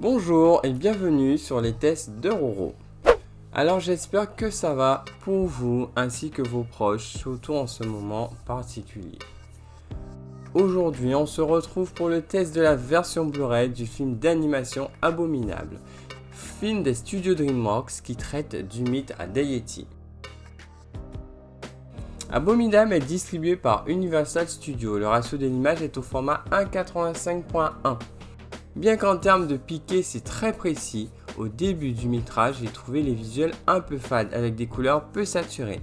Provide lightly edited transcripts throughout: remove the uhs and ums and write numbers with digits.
Bonjour et bienvenue sur les tests de Roro. Alors j'espère que ça va pour vous ainsi que vos proches, surtout en ce moment particulier. Aujourd'hui on se retrouve pour le test de la version Blu-ray du film d'animation Abominable, film des studios DreamWorks qui traite du mythe à Deity. Abominable est distribué par Universal Studios, le ratio de l'image est au format 1,85.1. Bien qu'en termes de piqué c'est très précis, au début du métrage j'ai trouvé les visuels un peu fades avec des couleurs peu saturées.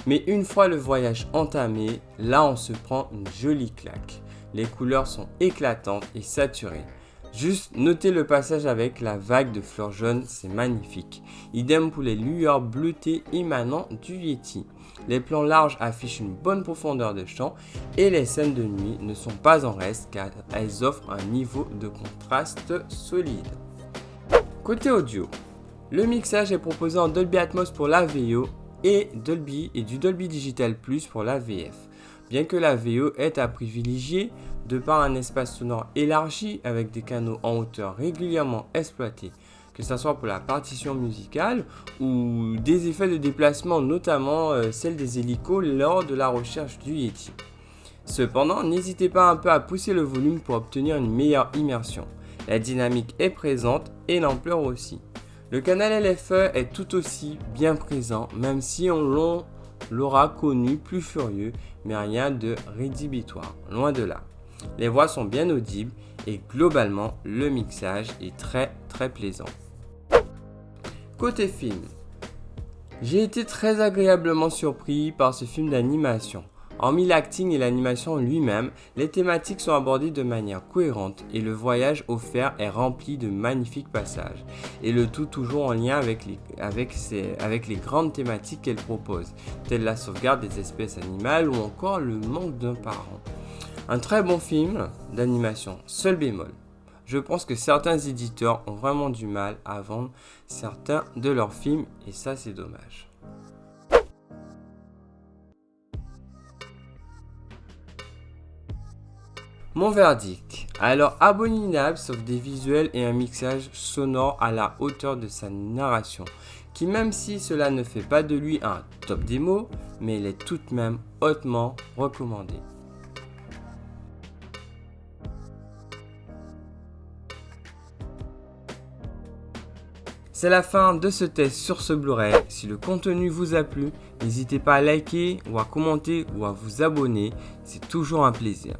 Mais une fois le voyage entamé, là on se prend une jolie claque. Les couleurs sont éclatantes et saturées. Juste notez le passage avec la vague de fleurs jaunes, c'est magnifique. Idem pour les lueurs bleutées émanant du Yeti. Les plans larges affichent une bonne profondeur de champ et les scènes de nuit ne sont pas en reste car elles offrent un niveau de contraste solide. Côté audio, le mixage est proposé en Dolby Atmos pour la VO et du Dolby Digital Plus pour la VF. Bien que la VO est à privilégier de par un espace sonore élargi avec des canaux en hauteur régulièrement exploités, que ce soit pour la partition musicale ou des effets de déplacement, notamment celle des hélicos lors de la recherche du Yeti. Cependant, n'hésitez pas un peu à pousser le volume pour obtenir une meilleure immersion. La dynamique est présente et l'ampleur aussi. Le canal LFE est tout aussi bien présent, même si on l'aura connu plus furieux, mais rien de rédhibitoire, loin de là. Les voix sont bien audibles et globalement, le mixage est très plaisant. Côté film, j'ai été très agréablement surpris par ce film d'animation. Hormis l'acting et l'animation lui-même, les thématiques sont abordées de manière cohérente et le voyage offert est rempli de magnifiques passages. Et le tout toujours en lien avec les grandes thématiques qu'elle propose, telles la sauvegarde des espèces animales ou encore le manque d'un parent. Un très bon film d'animation, seul bémol. Je pense que certains éditeurs ont vraiment du mal à vendre certains de leurs films et ça c'est dommage. Mon verdict. Alors Abominable sauf des visuels et un mixage sonore à la hauteur de sa narration, qui même si cela ne fait pas de lui un top démo, mais il est tout de même hautement recommandé. C'est la fin de ce test sur ce Blu-ray. Si le contenu vous a plu, n'hésitez pas à liker ou à commenter ou à vous abonner, c'est toujours un plaisir.